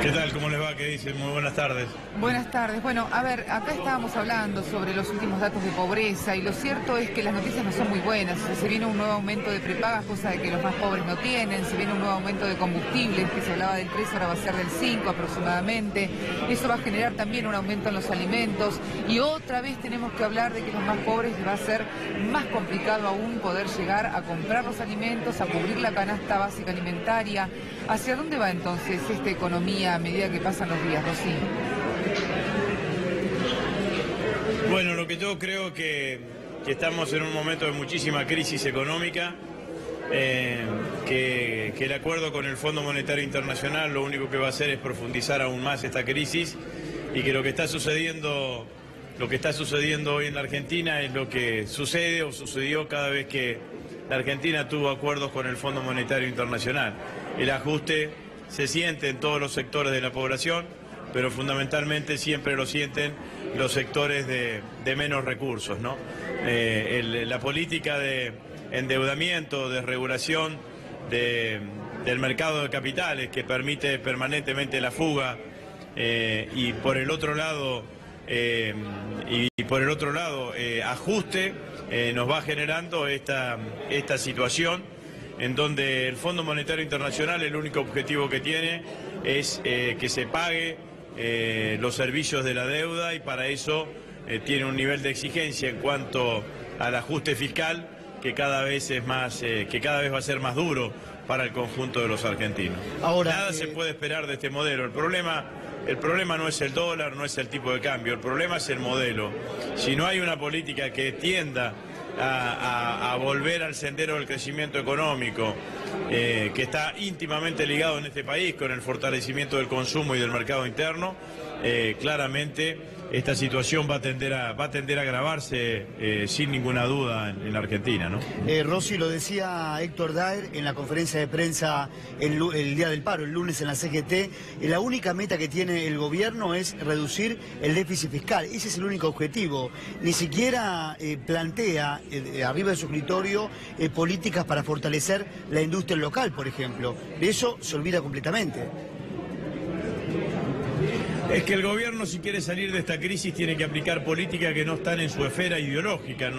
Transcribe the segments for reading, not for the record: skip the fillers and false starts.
¿Qué tal? ¿Cómo les va? ¿Qué dicen? Muy buenas tardes. Buenas tardes. Bueno, a ver, acá estábamos hablando sobre los últimos datos de pobreza y lo cierto es que las noticias no son muy buenas. Se viene un nuevo aumento de prepagas, cosa de que los más pobres no tienen. Se viene un nuevo aumento de combustibles, que se hablaba del 3, ahora va a ser del 5 aproximadamente. Eso va a generar también un aumento en los alimentos. Y otra vez tenemos que hablar de que los más pobres les va a ser más complicado aún poder llegar a comprar los alimentos, a cubrir la canasta básica alimentaria. ¿Hacia dónde va entonces esta economía a medida que pasan los días, Rosy? Bueno, lo que yo creo que estamos en un momento de muchísima crisis económica, que el acuerdo con el Fondo Monetario Internacional lo único que va a hacer es profundizar aún más esta crisis, y que lo que está sucediendo hoy en la Argentina es lo que sucede o sucedió cada vez que la Argentina tuvo acuerdos con el Fondo Monetario Internacional. El ajuste se siente en todos los sectores de la población, pero fundamentalmente siempre lo sienten los sectores de menos recursos, ¿no? La política de endeudamiento, de regulación del mercado de capitales que permite permanentemente la fuga, y por el otro lado ajuste, nos va generando esta situación en donde el Fondo Monetario Internacional el único objetivo que tiene es que se pague los servicios de la deuda, y para eso tiene un nivel de exigencia en cuanto al ajuste fiscal que cada vez va a ser más duro para el conjunto de los argentinos. Ahora, nada se puede esperar de este modelo. El problema no es el dólar, no es el tipo de cambio, el problema es el modelo. Si no hay una política que tienda a volver al sendero del crecimiento económico, que está íntimamente ligado en este país con el fortalecimiento del consumo y del mercado interno, claramente esta situación va a tender a agravarse sin ninguna duda en la Argentina, ¿no? Rosy, lo decía Héctor Daer en la conferencia de prensa el día del paro, el lunes en la CGT, la única meta que tiene el gobierno es reducir el déficit fiscal. Ese es el único objetivo. Ni siquiera plantea arriba de su escritorio políticas para fortalecer la industria local, por ejemplo. De eso se olvida completamente. Es que el gobierno, si quiere salir de esta crisis, tiene que aplicar políticas que no están en su esfera ideológica,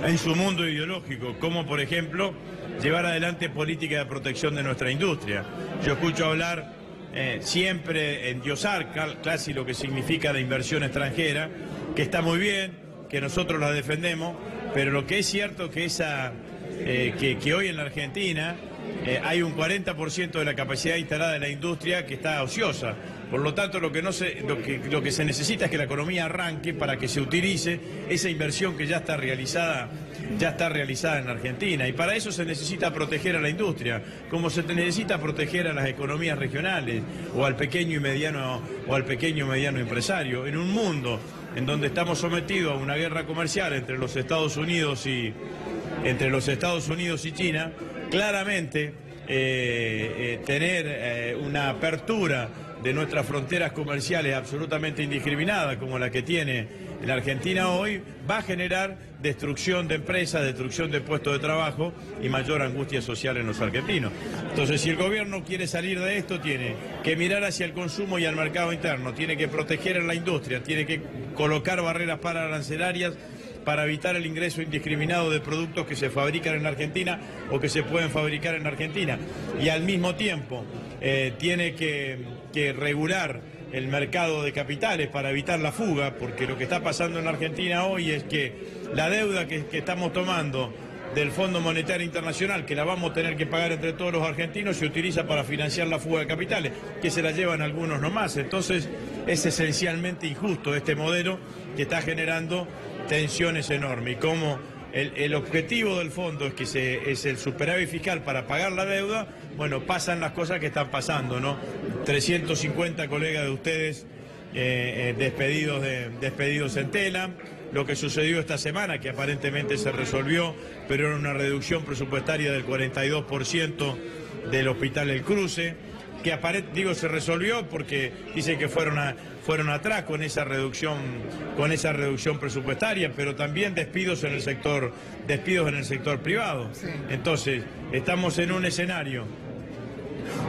en su mundo ideológico, como por ejemplo llevar adelante políticas de protección de nuestra industria. Yo escucho hablar siempre endiosar casi lo que significa la inversión extranjera, que está muy bien, que nosotros la defendemos, pero lo que es cierto que que hoy en la Argentina hay un 40% de la capacidad instalada de la industria que está ociosa. Por lo tanto, lo que se necesita es que la economía arranque para que se utilice esa inversión que ya está realizada en Argentina. Y para eso se necesita proteger a la industria, como se necesita proteger a las economías regionales o al pequeño y mediano empresario. En un mundo en donde estamos sometidos a una guerra comercial entre los Estados Unidos y China, claramente tener una apertura de nuestras fronteras comerciales absolutamente indiscriminada como la que tiene la Argentina hoy va a generar destrucción de empresas, destrucción de puestos de trabajo y mayor angustia social en los argentinos. Entonces, si el gobierno quiere salir de esto, tiene que mirar hacia el consumo y al mercado interno, tiene que proteger a la industria, tiene que colocar barreras pararancelarias para evitar el ingreso indiscriminado de productos que se fabrican en Argentina o que se pueden fabricar en Argentina. Y al mismo tiempo tiene que regular el mercado de capitales para evitar la fuga, porque lo que está pasando en la Argentina hoy es que la deuda que estamos tomando del Fondo Monetario Internacional, que la vamos a tener que pagar entre todos los argentinos, se utiliza para financiar la fuga de capitales, que se la llevan algunos nomás. Entonces es esencialmente injusto este modelo que está generando tensiones enormes. Y como el objetivo del fondo es el superávit fiscal para pagar la deuda, bueno, pasan las cosas que están pasando, ¿no? 350 colegas de ustedes despedidos en Telam, lo que sucedió esta semana, que aparentemente se resolvió, pero era una reducción presupuestaria del 42% del Hospital El Cruce, que se resolvió porque dicen que fueron atrás con esa reducción presupuestaria, pero también despidos en el sector privado. Sí. Entonces, estamos en un escenario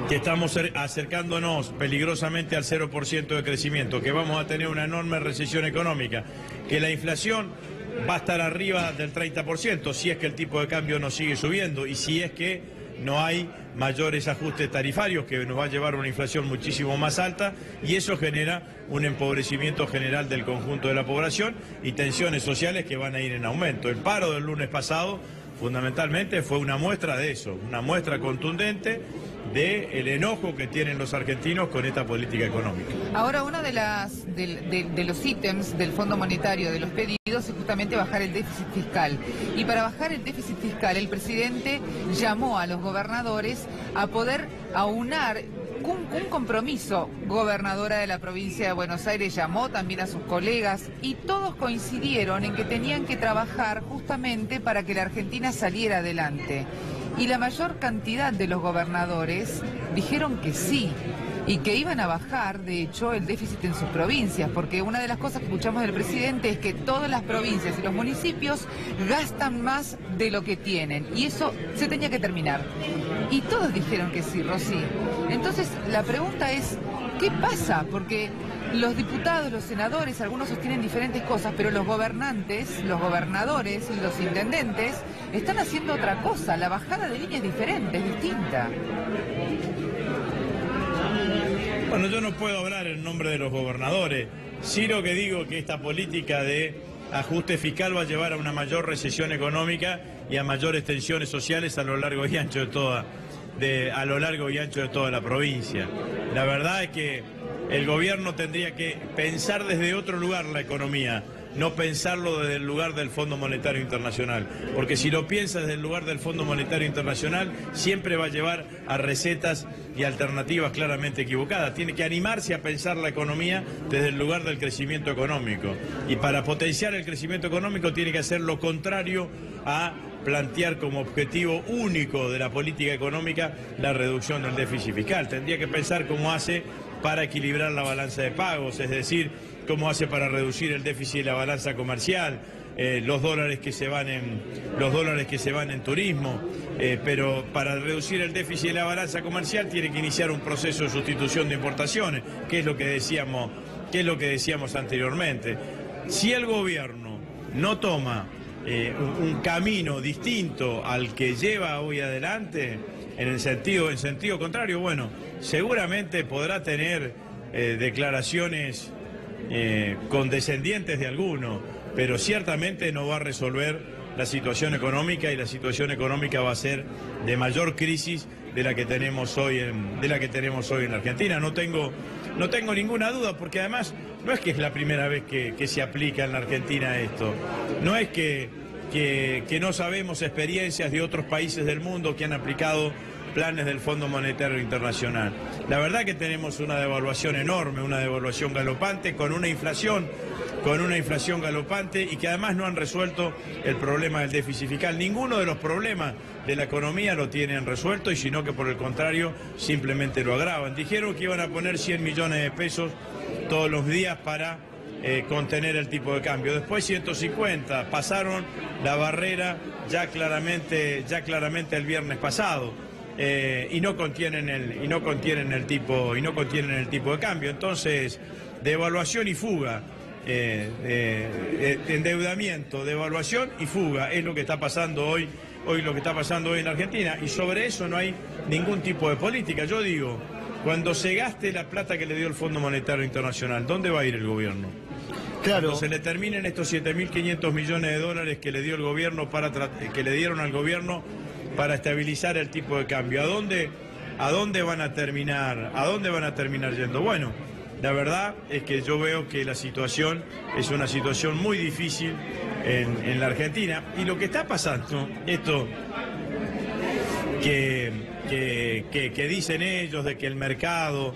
que estamos acercándonos peligrosamente al 0% de crecimiento, que vamos a tener una enorme recesión económica, que la inflación va a estar arriba del 30%, si es que el tipo de cambio no sigue subiendo y si es que no hay mayores ajustes tarifarios, que nos va a llevar a una inflación muchísimo más alta, y eso genera un empobrecimiento general del conjunto de la población y tensiones sociales que van a ir en aumento. El paro del lunes pasado fundamentalmente fue una muestra de eso, una muestra contundente del enojo que tienen los argentinos con esta política económica. Ahora, uno de los ítems del Fondo Monetario de los pedidos es justamente bajar el déficit fiscal. Y para bajar el déficit fiscal, el presidente llamó a los gobernadores a poder aunar un compromiso. Gobernadora de la provincia de Buenos Aires llamó también a sus colegas y todos coincidieron en que tenían que trabajar justamente para que la Argentina saliera adelante. Y la mayor cantidad de los gobernadores dijeron que sí, y que iban a bajar, de hecho, el déficit en sus provincias, porque una de las cosas que escuchamos del presidente es que todas las provincias y los municipios gastan más de lo que tienen, y eso se tenía que terminar. Y todos dijeron que sí, Rosy. Entonces, la pregunta es, ¿qué pasa? Porque los diputados, los senadores, algunos sostienen diferentes cosas, pero los gobernantes, los gobernadores, los intendentes, están haciendo otra cosa. La bajada de línea es diferente, es distinta. Bueno, yo no puedo hablar en nombre de los gobernadores. Sí lo que digo que esta política de ajuste fiscal va a llevar a una mayor recesión económica y a mayores tensiones sociales a lo largo y ancho de toda la provincia. La verdad es que el gobierno tendría que pensar desde otro lugar la economía, no pensarlo desde el lugar del Fondo Monetario Internacional, porque si lo piensa desde el lugar del Fondo Monetario Internacional, siempre va a llevar a recetas y alternativas claramente equivocadas. Tiene que animarse a pensar la economía desde el lugar del crecimiento económico, y para potenciar el crecimiento económico tiene que hacer lo contrario a plantear como objetivo único de la política económica la reducción del déficit fiscal. Tendría que pensar cómo hace para equilibrar la balanza de pagos, es decir, cómo hace para reducir el déficit de la balanza comercial, los dólares que se van en turismo, pero para reducir el déficit de la balanza comercial tiene que iniciar un proceso de sustitución de importaciones, que es lo que decíamos anteriormente. Si el gobierno no toma un camino distinto al que lleva hoy adelante, en sentido contrario, bueno, seguramente podrá tener declaraciones condescendientes de alguno, pero ciertamente no va a resolver la situación económica, y la situación económica va a ser de mayor crisis de la que tenemos hoy en la Argentina. No tengo ninguna duda, porque además no es que es la primera vez que se aplica en la Argentina esto. No es que no sabemos experiencias de otros países del mundo que han aplicado planes del Fondo Monetario Internacional. La verdad que tenemos una devaluación enorme, una devaluación galopante, con una inflación galopante, y que además no han resuelto el problema del déficit fiscal. Ninguno de los problemas de la economía lo tienen resuelto, y sino que por el contrario simplemente lo agravan. Dijeron que iban a poner 100 millones de pesos todos los días para contener el tipo de cambio. Después 150, pasaron la barrera ya claramente el viernes pasado. Y no contienen el tipo de cambio. Entonces, devaluación y fuga, endeudamiento, devaluación y fuga es lo que está pasando hoy en la Argentina, y sobre eso no hay ningún tipo de política. Yo digo, cuando se gaste la plata que le dio el Fondo Monetario Internacional, ¿dónde va a ir el gobierno? Claro. Cuando se le terminen estos 7.500 millones de dólares que le dio el gobierno que le dieron al gobierno para estabilizar el tipo de cambio, ¿a dónde van a terminar yendo? Bueno, la verdad es que yo veo que la situación es una situación muy difícil en la Argentina, y lo que está pasando, esto que dicen ellos de que el mercado,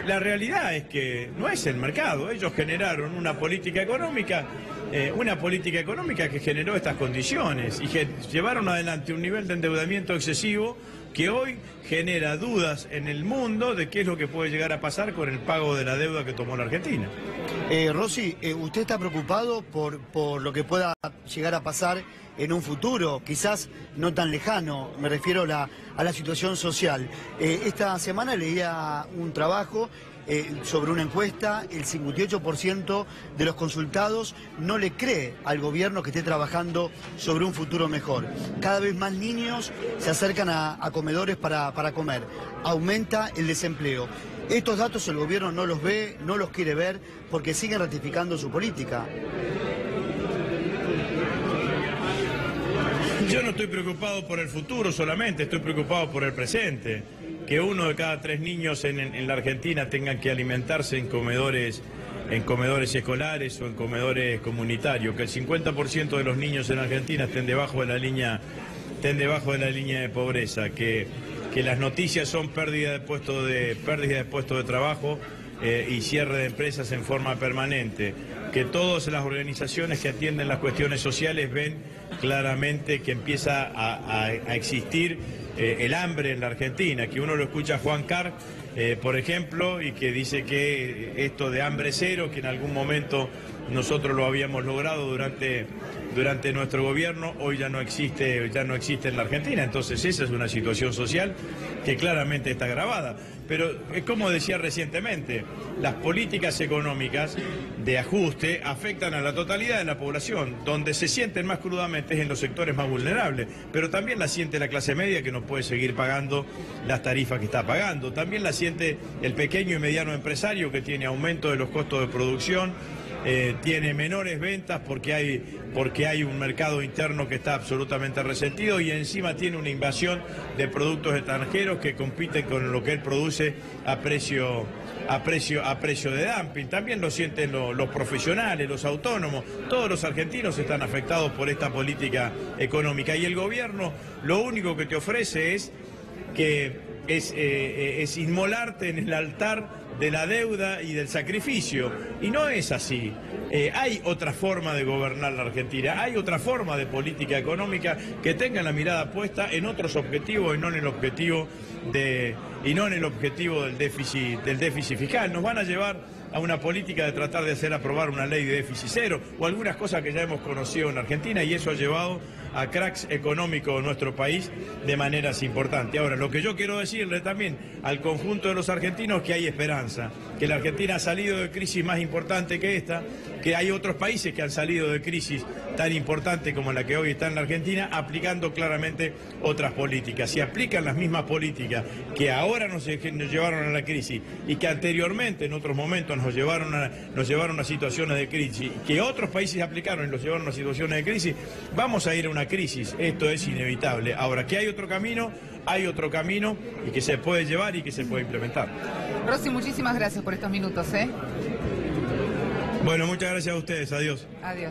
la realidad es que no es el mercado. Ellos generaron una política económica que generó estas condiciones, y que llevaron adelante un nivel de endeudamiento excesivo que hoy genera dudas en el mundo de qué es lo que puede llegar a pasar con el pago de la deuda que tomó la Argentina. Rossi, ¿usted está preocupado por lo que pueda llegar a pasar en un futuro, quizás no tan lejano? Me refiero a la situación social. Esta semana leía un trabajo sobre una encuesta. El 58% de los consultados no le cree al gobierno que esté trabajando sobre un futuro mejor. Cada vez más niños se acercan a comedores para comer. Aumenta el desempleo. Estos datos el gobierno no los ve, no los quiere ver, porque siguen ratificando su política. Yo no estoy preocupado por el futuro solamente, estoy preocupado por el presente. Que 1 de cada 3 niños en la Argentina tengan que alimentarse en comedores escolares o en comedores comunitarios, que el 50% de los niños en Argentina estén debajo de la línea de pobreza, que las noticias son pérdida de puestos de trabajo y cierre de empresas en forma permanente, que todas las organizaciones que atienden las cuestiones sociales ven claramente que empieza a existir el hambre en la Argentina, que uno lo escucha a Juan Carr, por ejemplo, y que dice que esto de hambre cero, que en algún momento nosotros lo habíamos logrado durante nuestro gobierno, hoy ya no existe en la Argentina. Entonces esa es una situación social que claramente está agravada. Pero es como decía recientemente, las políticas económicas de ajuste afectan a la totalidad de la población. Donde se sienten más crudamente es en los sectores más vulnerables, pero también la siente la clase media, que no puede seguir pagando las tarifas que está pagando. También la siente el pequeño y mediano empresario, que tiene aumento de los costos de producción, tiene menores ventas porque hay un mercado interno que está absolutamente resentido, y encima tiene una invasión de productos extranjeros que compiten con lo que él produce a precio de dumping. También lo sienten los profesionales, los autónomos. Todos los argentinos están afectados por esta política económica, y el gobierno lo único que te ofrece es inmolarte en el altar de la deuda y del sacrificio, y no es así. Hay otra forma de gobernar la Argentina, hay otra forma de política económica que tenga la mirada puesta en otros objetivos y no en el objetivo del déficit fiscal. Nos van a llevar a una política de tratar de hacer aprobar una ley de déficit cero o algunas cosas que ya hemos conocido en Argentina, y eso ha llevado a cracks económicos en nuestro país de maneras importantes. Ahora, lo que yo quiero decirle también al conjunto de los argentinos es que hay esperanza, que la Argentina ha salido de crisis más importante que esta, que hay otros países que han salido de crisis tan importante como la que hoy está en la Argentina, aplicando claramente otras políticas. Si aplican las mismas políticas que ahora nos llevaron a la crisis y que anteriormente en otros momentos nos llevaron a situaciones de crisis, que otros países aplicaron y los llevaron a situaciones de crisis, vamos a ir a una crisis. Esto es inevitable. Ahora, que hay otro camino y que se puede llevar y que se puede implementar. Rossi, muchísimas gracias por estos minutos. Bueno, muchas gracias a ustedes. Adiós. Adiós.